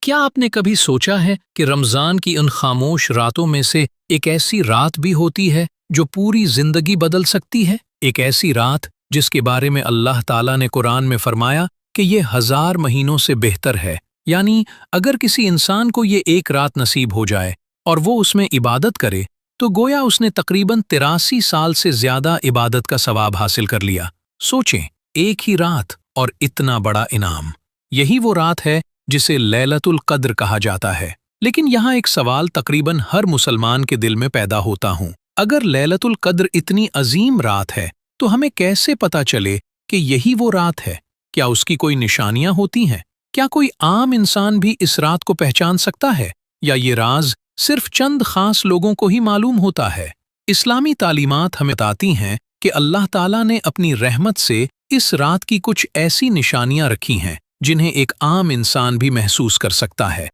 کیا آپ نے کبھی سوچا ہے کہ رمضان کی ان خاموش راتوں میں سے ایک ایسی رات بھی ہوتی ہے جو پوری زندگی بدل سکتی ہے؟ ایک ایسی رات جس کے بارے میں اللہ تعالیٰ نے قرآن میں فرمایا کہ یہ 1000 مہینوں سے بہتر ہے۔ یعنی اگر کسی انسان کو یہ ایک رات نصیب ہو جائے اور وہ اس میں عبادت کرے تو گویا اس نے تقریباً 83 سال سے زیادہ عبادت کا ثواب حاصل کر لیا۔ سوچیں، ایک ہی رات اور اتنا بڑا انعام۔ یہی وہ رات ہے جسے لیلۃ القدر کہا جاتا ہے۔ لیکن یہاں ایک سوال تقریباً ہر مسلمان کے دل میں پیدا ہوتا ہوں۔ اگر لیلۃ القدر اتنی عظیم رات ہے تو ہمیں کیسے پتہ چلے کہ یہی وہ رات ہے؟ کیا اس کی کوئی نشانیاں ہوتی ہیں؟ کیا کوئی عام انسان بھی اس رات کو پہچان سکتا ہے یا یہ راز صرف چند خاص لوگوں کو ہی معلوم ہوتا ہے؟ اسلامی تعلیمات ہمیں بتاتی ہیں کہ اللہ تعالیٰ نے اپنی رحمت سے اس رات کی کچھ ایسی نشانیاں رکھی ہیں جنہیں ایک عام انسان بھی محسوس کر سکتا ہے۔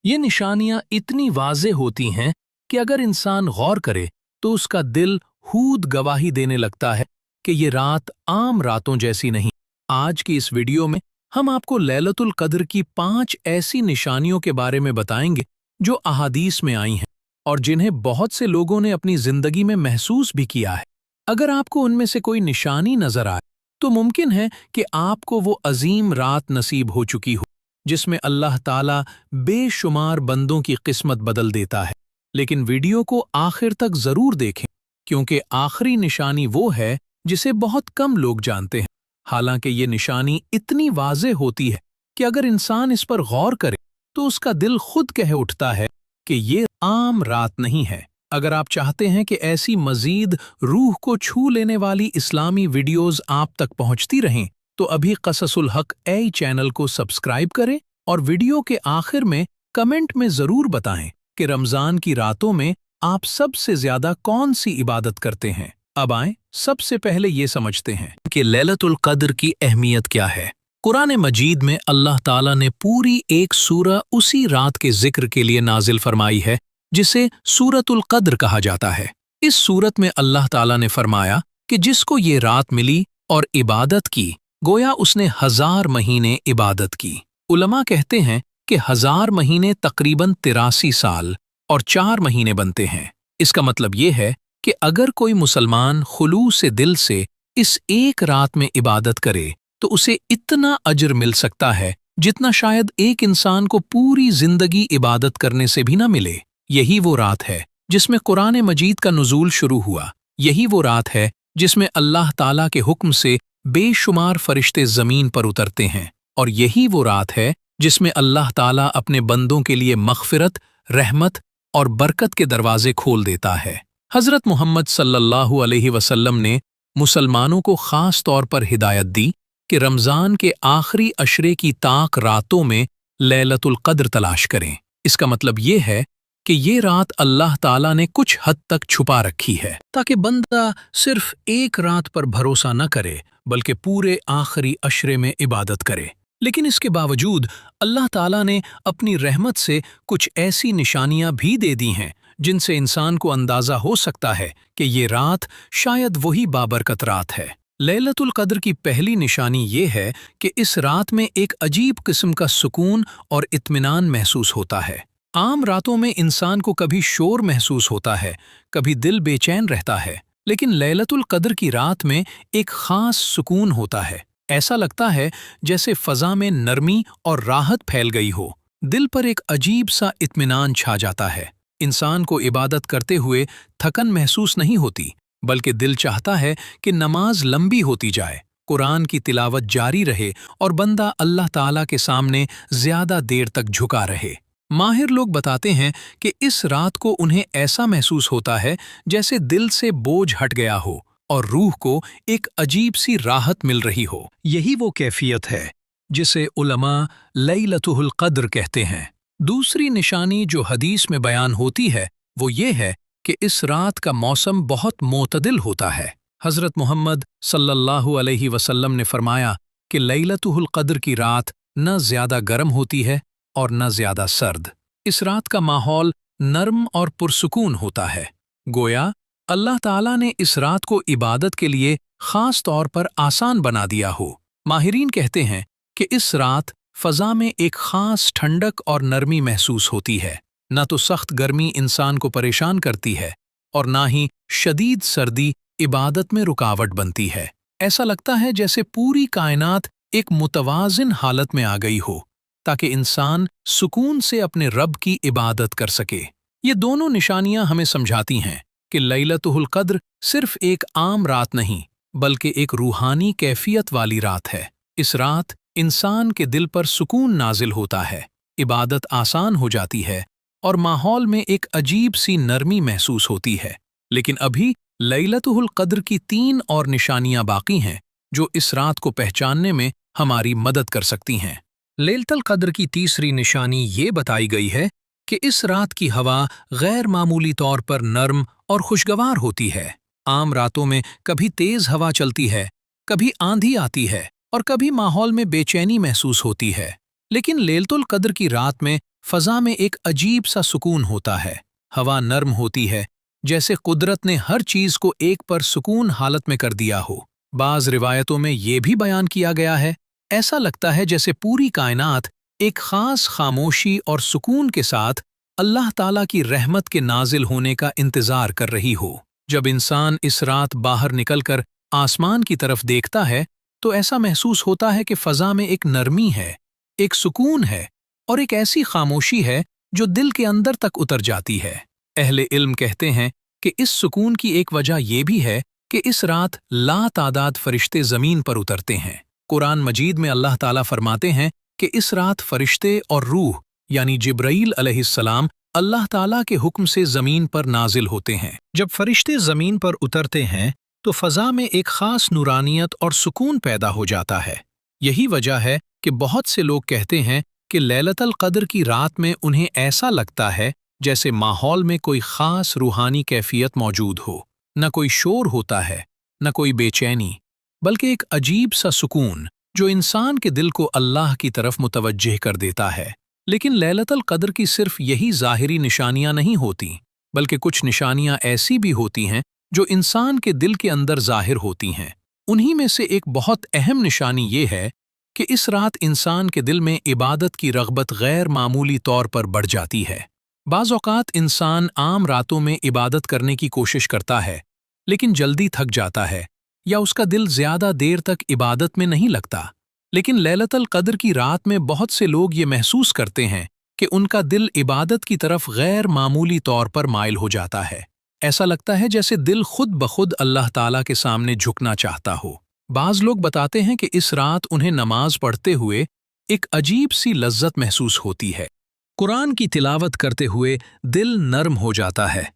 یہ نشانیاں اتنی واضح ہوتی ہیں کہ اگر انسان غور کرے تو اس کا دل خود گواہی دینے لگتا ہے کہ یہ رات عام راتوں جیسی نہیں۔ آج کی اس ویڈیو میں ہم آپ کو لیلۃ القدر کی 5 ایسی نشانیوں کے بارے میں بتائیں گے جو احادیث میں آئی ہیں اور جنہیں بہت سے لوگوں نے اپنی زندگی میں محسوس بھی کیا ہے۔ اگر آپ کو ان میں سے کوئی نشانی نظر آئے تو ممکن ہے کہ آپ کو وہ عظیم رات نصیب ہو چکی ہو جس میں اللہ تعالیٰ بے شمار بندوں کی قسمت بدل دیتا ہے۔ لیکن ویڈیو کو آخر تک ضرور دیکھیں کیونکہ آخری نشانی وہ ہے جسے بہت کم لوگ جانتے ہیں۔ حالانکہ یہ نشانی اتنی واضح ہوتی ہے کہ اگر انسان اس پر غور کرے تو اس کا دل خود کہہ اٹھتا ہے کہ یہ عام رات نہیں ہے۔ اگر آپ چاہتے ہیں کہ ایسی مزید روح کو چھو لینے والی اسلامی ویڈیوز آپ تک پہنچتی رہیں تو ابھی قصص الحق اے چینل کو سبسکرائب کریں اور ویڈیو کے آخر میں کمنٹ میں ضرور بتائیں کہ رمضان کی راتوں میں آپ سب سے زیادہ کون سی عبادت کرتے ہیں۔ اب آئیں سب سے پہلے یہ سمجھتے ہیں کہ لیلۃ القدر کی اہمیت کیا ہے۔ قرآن مجید میں اللہ تعالیٰ نے پوری ایک سورہ اسی رات کے ذکر کے لیے نازل فرمائی ہے جسے سورۃ القدر کہا جاتا ہے۔ اس سورت میں اللہ تعالیٰ نے فرمایا کہ جس کو یہ رات ملی اور عبادت کی گویا اس نے 1000 مہینے عبادت کی۔ علماء کہتے ہیں کہ 1000 مہینے تقریباً 83 سال اور 4 مہینے بنتے ہیں۔ اس کا مطلب یہ ہے کہ اگر کوئی مسلمان خلوص دل سے اس ایک رات میں عبادت کرے تو اسے اتنا اجر مل سکتا ہے جتنا شاید ایک انسان کو پوری زندگی عبادت کرنے سے بھی نہ ملے۔ یہی وہ رات ہے جس میں قرآن مجید کا نزول شروع ہوا۔ یہی وہ رات ہے جس میں اللہ تعالیٰ کے حکم سے بے شمار فرشتے زمین پر اترتے ہیں، اور یہی وہ رات ہے جس میں اللہ تعالیٰ اپنے بندوں کے لیے مغفرت، رحمت اور برکت کے دروازے کھول دیتا ہے۔ حضرت محمد صلی اللہ علیہ وسلم نے مسلمانوں کو خاص طور پر ہدایت دی کہ رمضان کے آخری عشرے کی طاق راتوں میں لیلۃ القدر تلاش کریں۔ اس کا مطلب یہ ہے کہ یہ رات اللہ تعالیٰ نے کچھ حد تک چھپا رکھی ہے تاکہ بندہ صرف ایک رات پر بھروسہ نہ کرے بلکہ پورے آخری عشرے میں عبادت کرے۔ لیکن اس کے باوجود اللہ تعالیٰ نے اپنی رحمت سے کچھ ایسی نشانیاں بھی دے دی ہیں جن سے انسان کو اندازہ ہو سکتا ہے کہ یہ رات شاید وہی بابرکت رات ہے۔ لیلۃ القدر کی پہلی نشانی یہ ہے کہ اس رات میں ایک عجیب قسم کا سکون اور اطمینان محسوس ہوتا ہے۔ عام راتوں میں انسان کو کبھی شور محسوس ہوتا ہے، کبھی دل بے چین رہتا ہے، لیکن لیلۃ القدر کی رات میں ایک خاص سکون ہوتا ہے۔ ایسا لگتا ہے جیسے فضا میں نرمی اور راحت پھیل گئی ہو، دل پر ایک عجیب سا اطمینان چھا جاتا ہے۔ انسان کو عبادت کرتے ہوئے تھکن محسوس نہیں ہوتی، بلکہ دل چاہتا ہے کہ نماز لمبی ہوتی جائے، قرآن کی تلاوت جاری رہے اور بندہ اللہ تعالیٰ کے سامنے زیادہ دیر تک جھکا رہے۔ ماہر لوگ بتاتے ہیں کہ اس رات کو انہیں ایسا محسوس ہوتا ہے جیسے دل سے بوجھ ہٹ گیا ہو اور روح کو ایک عجیب سی راحت مل رہی ہو۔ یہی وہ کیفیت ہے جسے علماء لیلۃ القدر کہتے ہیں۔ دوسری نشانی جو حدیث میں بیان ہوتی ہے وہ یہ ہے کہ اس رات کا موسم بہت معتدل ہوتا ہے۔ حضرت محمد صلی اللہ علیہ وسلم نے فرمایا کہ لیلۃ القدر کی رات نہ زیادہ گرم ہوتی ہے اور نہ زیادہ سرد۔ اس رات کا ماحول نرم اور پرسکون ہوتا ہے، گویا اللہ تعالیٰ نے اس رات کو عبادت کے لیے خاص طور پر آسان بنا دیا ہو۔ ماہرین کہتے ہیں کہ اس رات फ़ज़ा में एक ख़ास ठंडक और नरमी महसूस होती है। न तो सख्त गर्मी इंसान को परेशान करती है और ना ही शदीद सर्दी इबादत में रुकावट बनती है। ऐसा लगता है जैसे पूरी कायनात एक मुतवाज़िन हालत में आ गई हो, ताकि इंसान सुकून से अपने रब की इबादत कर सके। ये दोनों निशानियां हमें समझाती हैं कि लैलतुल क़द्र सिर्फ एक आम रात नहीं, बल्कि एक रूहानी कैफियत वाली रात है। इस रात इंसान के दिल पर सुकून नाजिल होता है, इबादत आसान हो जाती है और माहौल में एक अजीब सी नरमी महसूस होती है। लेकिन अभी लैलतुल क़द्र की 3 और निशानियां बाकी हैं जो इस रात को पहचानने में हमारी मदद कर सकती हैं। लैलतुल क़द्र की तीसरी निशानी ये बताई गई है कि इस रात की हवा गैर मामूली तौर पर नर्म और खुशगवार होती है। आम रातों में कभी तेज हवा चलती है, कभी आंधी आती है और कभी माहौल में बेचैनी महसूस होती है। लेकिन लैलतुल क़द्र की रात में फ़ज़ा में एक अजीब सा सुकून होता है। हवा नर्म होती है, जैसे कुदरत ने हर चीज़ को एक पर सुकून हालत में कर दिया हो। बाज़ रिवायतों में ये भी बयान किया गया है, ऐसा लगता है जैसे पूरी कायनात एक ख़ास खामोशी और सुकून के साथ अल्लाह ताला की रहमत के नाजिल होने का इंतज़ार कर रही हो। जब इंसान इस रात बाहर निकलकर आसमान की तरफ देखता है तो ऐसा महसूस होता है कि फ़ज़ा में एक नरमी है, एक सुकून है और एक ऐसी खामोशी है जो दिल के अंदर तक उतर जाती है। अहले इल्म कहते हैं कि इस सुकून की एक वजह यह भी है कि इस रात लातादाद फरिश्ते ज़मीन पर उतरते हैं। कुरान मजीद में अल्लाह ताला फरमाते हैं कि इस रात फरिश्ते और रूह यानी जिब्राईल अलैहिस्सलाम अल्लाह ताला के हुक्म से ज़मीन पर नाजिल होते हैं। जब फरिश्ते ज़मीन पर उतरते हैं तो फ़ज़ा में एक ख़ास नूरानियत और सुकून पैदा हो जाता है। यही वजह है कि बहुत से लोग कहते हैं कि लैलतुल क़द्र की रात में उन्हें ऐसा लगता है जैसे माहौल में कोई ख़ास रूहानी कैफियत मौजूद हो। न कोई शोर होता है, न कोई बेचैनी, बल्कि एक अजीब सा सुकून जो इंसान के दिल को अल्लाह की तरफ मुतवज्जिह कर देता है। लेकिन लैलतुल क़द्र की सिर्फ यही ज़ाहिरी निशानियां नहीं होती, बल्कि कुछ निशानियां ऐसी भी होती हैं जो इंसान के दिल के अंदर ज़ाहिर होती हैं। उन्हीं में से एक बहुत अहम निशानी ये है कि इस रात इंसान के दिल में इबादत की रग़बत गैर मामूली तौर पर बढ़ जाती है। बाज़ औक़ात इंसान आम रातों में इबादत करने की कोशिश करता है, लेकिन जल्दी थक जाता है या उसका दिल ज़्यादा देर तक इबादत में नहीं लगता। लेकिन लैलतुल क़द्र की रात में बहुत से लोग ये महसूस करते हैं कि उनका दिल इबादत की तरफ गैर मामूली तौर पर माइल हो जाता है। ऐसा लगता है जैसे दिल खुद ब खुद अल्लाह ताला के सामने झुकना चाहता हो। बाज़ लोग बताते हैं कि इस रात उन्हें नमाज पढ़ते हुए एक अजीब सी लज्जत महसूस होती है। कुरान की तिलावत करते हुए दिल नर्म हो जाता है,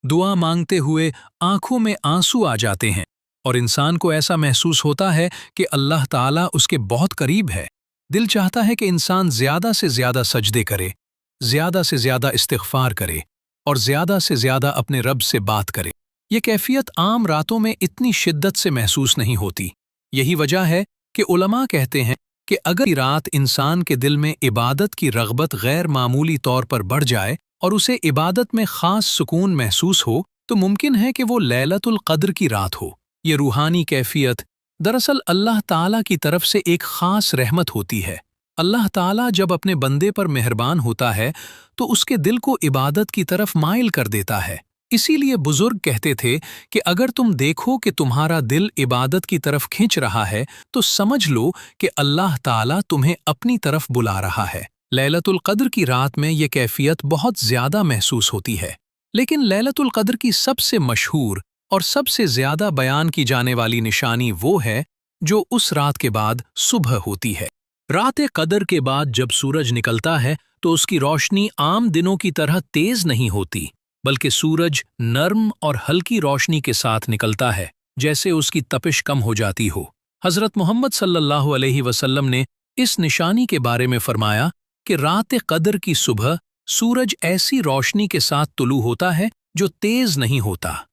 दुआ मांगते हुए आंखों में आंसू आ जाते हैं और इंसान को ऐसा महसूस होता है कि अल्लाह ताला उसके बहुत करीब है। दिल चाहता है कि इंसान ज़्यादा से ज़्यादा सजदे करे, ज़्यादा से ज़्यादा इस्तिग़फ़ार करे और ज़्यादा से ज़्यादा अपने रब से बात करे। ये कैफियत आम रातों में इतनी शिद्दत से महसूस नहीं होती। यही वजह है कि उलमा कहते हैं कि अगर रात इंसान के दिल में इबादत की रग़बत गैर मामूली तौर पर बढ़ जाए और उसे इबादत में ख़ास सुकून महसूस हो, तो मुमकिन है कि वो लैलतुल क़द्र की रात हो। ये रूहानी कैफियत दरअसल अल्लाह ताला की तरफ से एक ख़ास रहमत होती है। अल्लाह ताला जब अपने बंदे पर मेहरबान होता है तो उसके दिल को इबादत की तरफ माइल कर देता है। इसीलिए बुजुर्ग कहते थे कि अगर तुम देखो कि तुम्हारा दिल इबादत की तरफ खींच रहा है तो समझ लो कि अल्लाह ताला तुम्हें अपनी तरफ बुला रहा है। लैलतुल क़द्र की रात में ये कैफियत बहुत ज़्यादा महसूस होती है। लेकिन लैलतुल क़द्र की सबसे मशहूर और सबसे ज़्यादा बयान की जाने वाली निशानी वो है जो उस रात के बाद सुबह होती है। रात क़द्र के बाद जब सूरज निकलता है तो उसकी रोशनी आम दिनों की तरह तेज नहीं होती, बल्कि सूरज नर्म और हल्की रोशनी के साथ निकलता है, जैसे उसकी तपिश कम हो जाती हो। हज़रत मोहम्मद सल्लल्लाहु अलैहि वसल्लम ने इस निशानी के बारे में फरमाया कि रात क़द्र की सुबह सूरज ऐसी रोशनी के साथ तुलू होता है जो तेज नहीं होता।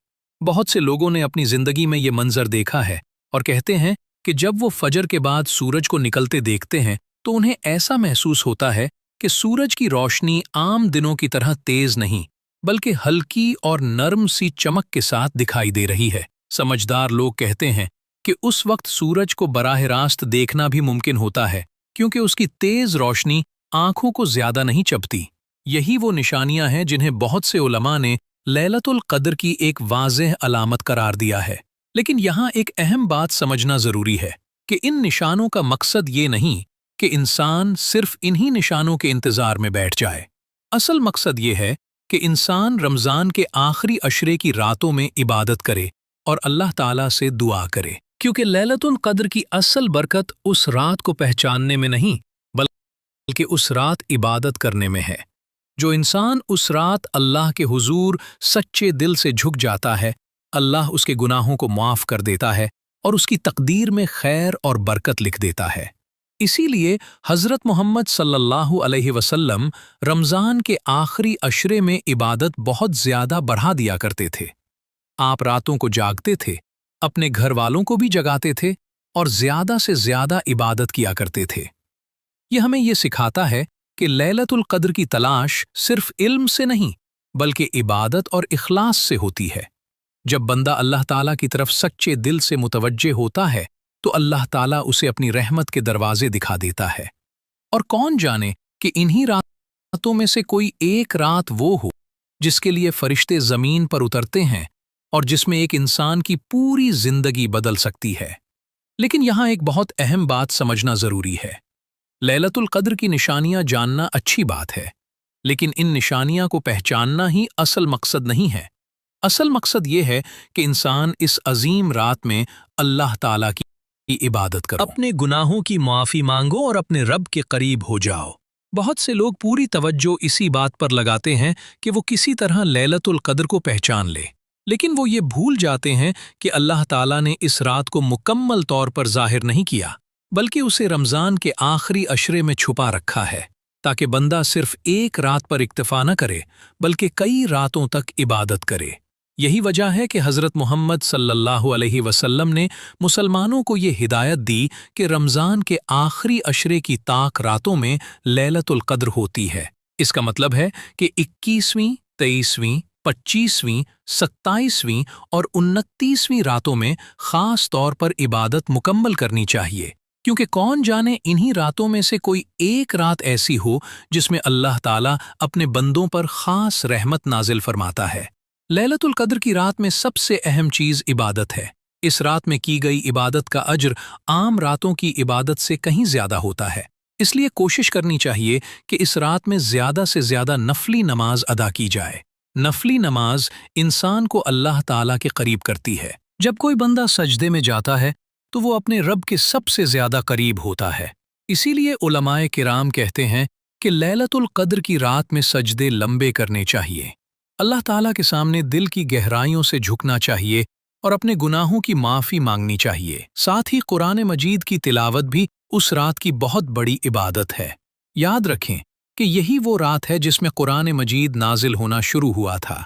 बहुत से लोगों ने अपनी ज़िंदगी में ये मंजर देखा है और कहते हैं कि जब वो फजर के बाद सूरज को निकलते देखते हैं तो उन्हें ऐसा महसूस होता है कि सूरज की रोशनी आम दिनों की तरह तेज नहीं, बल्कि हल्की और नर्म सी चमक के साथ दिखाई दे रही है। समझदार लोग कहते हैं कि उस वक्त सूरज को बराह रास्त देखना भी मुमकिन होता है, क्योंकि उसकी तेज रोशनी आंखों को ज्यादा नहीं चबती। यही वो निशानियां हैं जिन्हें बहुत से उलमा ने लैलतुल क़द्र की एक वाज़ेह अलामत करार दिया है। लेकिन यहाँ एक अहम बात समझना ज़रूरी है कि इन निशानों का मकसद ये नहीं कि इंसान सिर्फ इन्हीं निशानों के इंतज़ार में बैठ जाए। असल मकसद ये है कि इंसान रमज़ान के आखिरी अशरे की रातों में इबादत करे और अल्लाह ताला से दुआ करे, क्योंकि लैलतुल क़द्र की असल बरकत उस रात को पहचानने में नहीं बल्कि उस रात इबादत करने में है। जो इंसान उस रात अल्लाह के हुजूर सच्चे दिल से झुक जाता है, अल्लाह उसके गुनाहों को माफ़ कर देता है और उसकी तकदीर में खैर और बरकत लिख देता है। इसीलिए हज़रत मोहम्मद सल्लल्लाहु अलैहि वसल्लम रमज़ान के आखिरी अशरे में इबादत बहुत ज़्यादा बढ़ा दिया करते थे। आप रातों को जागते थे, अपने घर वालों को भी जगाते थे और ज़्यादा से ज़्यादा इबादत किया करते थे। ये हमें ये सिखाता है कि लैलतुल क़द्र की तलाश सिर्फ इल्म से नहीं बल्कि इबादत और इखलास से होती है। जब बंदा अल्लाह ताला की तरफ सच्चे दिल से मुतवज्जे होता है तो अल्लाह ताला उसे अपनी रहमत के दरवाजे दिखा देता है। और कौन जाने कि इन्हीं रातों में से कोई एक रात वो हो जिसके लिए फरिश्ते ज़मीन पर उतरते हैं और जिसमें एक इंसान की पूरी जिंदगी बदल सकती है। लेकिन यहाँ एक बहुत अहम बात समझना ज़रूरी है। लैलतुल क़द्र की निशानियां जानना अच्छी बात है, लेकिन इन निशानियां को पहचानना ही असल मकसद नहीं है। असल मकसद ये है कि इंसान इस अजीम रात में अल्लाह ताला की इबादत करो, अपने गुनाहों की माफ़ी मांगो और अपने रब के करीब हो जाओ। बहुत से लोग पूरी तवज्जो इसी बात पर लगाते हैं कि वो किसी तरह लैलतुल क़द्र को पहचान ले, लेकिन वो ये भूल जाते हैं कि अल्लाह ताला ने इस रात को मुकम्मल तौर पर ज़ाहिर नहीं किया, बल्कि उसे रमज़ान के आखिरी अशरे में छुपा रखा है, ताकि बंदा सिर्फ एक रात पर इक्तफा न करे बल्कि कई रातों तक इबादत करे। यही वजह है कि हज़रत मोहम्मद सल्लल्लाहु अलैहि वसल्लम ने मुसलमानों को ये हिदायत दी कि रमज़ान के आखिरी अशरे की ताक रातों में लैलतुल क़द्र होती है। इसका मतलब है कि 21वीं, 23वीं, 25वीं, 27वीं और 29वीं रातों में ख़ास तौर पर इबादत मुकम्मल करनी चाहिए, क्योंकि कौन जाने इन्हीं रातों में से कोई एक रात ऐसी हो जिसमें अल्लाह ताला अपने बंदों पर ख़ास रहमत नाजिल फरमाता है। लैलतुल क़द्र की रात में सबसे अहम चीज़ इबादत है। इस रात में की गई इबादत का अज्र आम रातों की इबादत से कहीं ज़्यादा होता है। इसलिए कोशिश करनी चाहिए कि इस रात में ज़्यादा से ज़्यादा नफली नमाज अदा की जाए। नफली नमाज इंसान को अल्लाह ताला के करीब करती है। जब कोई बंदा सजदे में जाता है तो वो अपने रब के सबसे ज़्यादा करीब होता है। इसीलिए उलमाए किराम कहते हैं कि लैलतुल क़द्र की रात में सजदे लंबे करने चाहिए। अल्लाह ताला के सामने दिल की गहराइयों से झुकना चाहिए और अपने गुनाहों की माफ़ी मांगनी चाहिए। साथ ही कुरान मजीद की तिलावत भी उस रात की बहुत बड़ी इबादत है। याद रखें कि यही वो रात है जिसमें कुरान मजीद नाजिल होना शुरू हुआ था।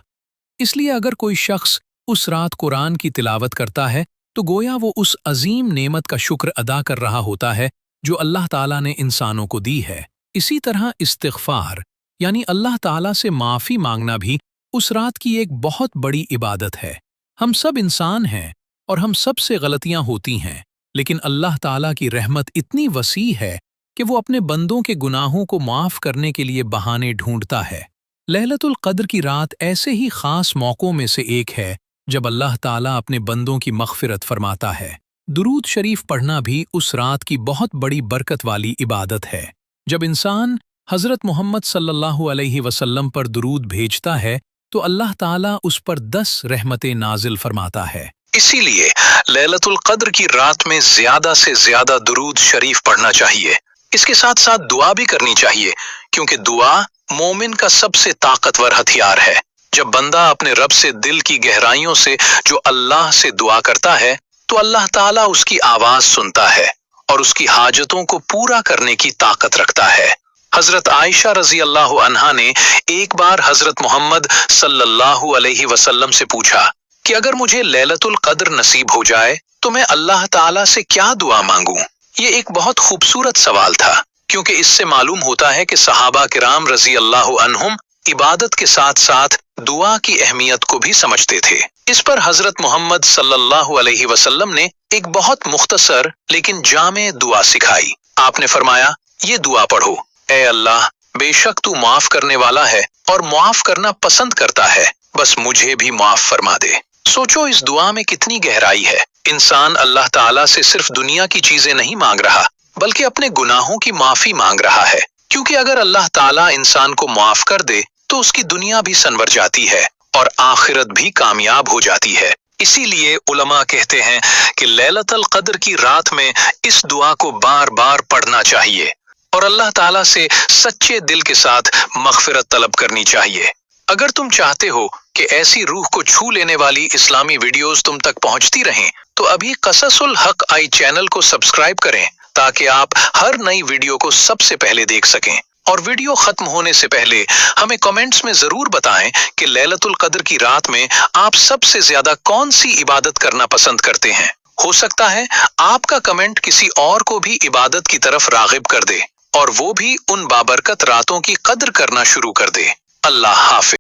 इसलिए अगर कोई शख्स उस रात कुरान की तिलावत करता है तो गोया वो उस अजीम नेमत का शुक्र अदा कर रहा होता है जो अल्लाह ताला ने इंसानों को दी है। इसी तरह इस्तिग़फ़ार यानी अल्लाह ताला से माफ़ी मांगना भी उस रात की एक बहुत बड़ी इबादत है। हम सब इंसान हैं और हम सब से गलतियां होती हैं, लेकिन अल्लाह ताला की रहमत इतनी वसी है कि वो अपने बंदों के गुनाहों को माफ़ करने के लिए बहाने ढूंढता है। लैलतुल क़द्र की रात ऐसे ही ख़ास मौक़ों में से एक है जब अल्लाह ताला अपने बंदों की मग़फ़िरत फरमाता है। दुरूद शरीफ पढ़ना भी उस रात की बहुत बड़ी बरकत वाली इबादत है। जब इंसान हज़रत मोहम्मद सल्लल्लाहु अलैहि वसल्लम पर दुरूद भेजता है तो अल्लाह ताला उस पर 10 रहमतें नाजिल फरमाता है। इसीलिए लैलतुल क़द्र की रात में ज़्यादा से ज़्यादा दुरूद शरीफ पढ़ना चाहिए। इसके साथ साथ दुआ भी करनी चाहिए, क्योंकि दुआ मोमिन का सबसे ताकतवर हथियार है। जब बंदा अपने रब से दिल की गहराइयों से जो अल्लाह से दुआ करता है तो अल्लाह ताला उसकी आवाज़ सुनता है और उसकी हाजतों को पूरा करने की ताकत रखता है। हज़रत आयशा रज़ी अल्लाह अन्हा ने एक बार हज़रत मोहम्मद सल्लल्लाहु अलैहि वसल्लम से पूछा कि अगर मुझे लैलतुल क़द्र नसीब हो जाए तो मैं अल्लाह ताला से क्या दुआ मांगूं? ये एक बहुत खूबसूरत सवाल था, क्योंकि इससे मालूम होता है कि सहाबा किराम रज़ी अल्लाह अन्हुम इबादत के साथ साथ दुआ की अहमियत को भी समझते थे। इस पर हज़रत मोहम्मद सल्लल्लाहु अलैहि वसल्लम ने एक बहुत मुख्तसर लेकिन जामे दुआ सिखाई। आपने फरमाया, ये दुआ पढ़ो, ए अल्लाह, बेशक तू माफ करने वाला है और माफ करना पसंद करता है, बस मुझे भी माफ फरमा दे। सोचो इस दुआ में कितनी गहराई है। इंसान अल्लाह ताला से सिर्फ दुनिया की चीजें नहीं मांग रहा, बल्कि अपने गुनाहों की माफी मांग रहा है, क्योंकि अगर अल्लाह ताला इंसान को माफ कर दे तो उसकी दुनिया भी संवर जाती है और आखिरत भी कामयाब हो जाती है। इसीलिए उलमा कहते हैं कि लैलतुल क़द्र की रात में इस दुआ को बार बार पढ़ना चाहिए और अल्लाह ताला से सच्चे दिल के साथ मग़फ़िरत तलब करनी चाहिए। अगर तुम चाहते हो कि ऐसी रूह को छू लेने वाली इस्लामी वीडियोस तुम तक पहुंचती रहें, तो अभी क़ससुल हक़ आई चैनल को सब्सक्राइब करें ताकि आप हर नई वीडियो को सबसे पहले देख सकें। और वीडियो खत्म होने से पहले हमें कमेंट्स में जरूर बताएं कि लैलतुल क़द्र की रात में आप सबसे ज्यादा कौन सी इबादत करना पसंद करते हैं। हो सकता है आपका कमेंट किसी और को भी इबादत की तरफ राग़िब कर दे और वो भी उन बाबरकत रातों की कद्र करना शुरू कर दे। अल्लाह हाफ़िज़।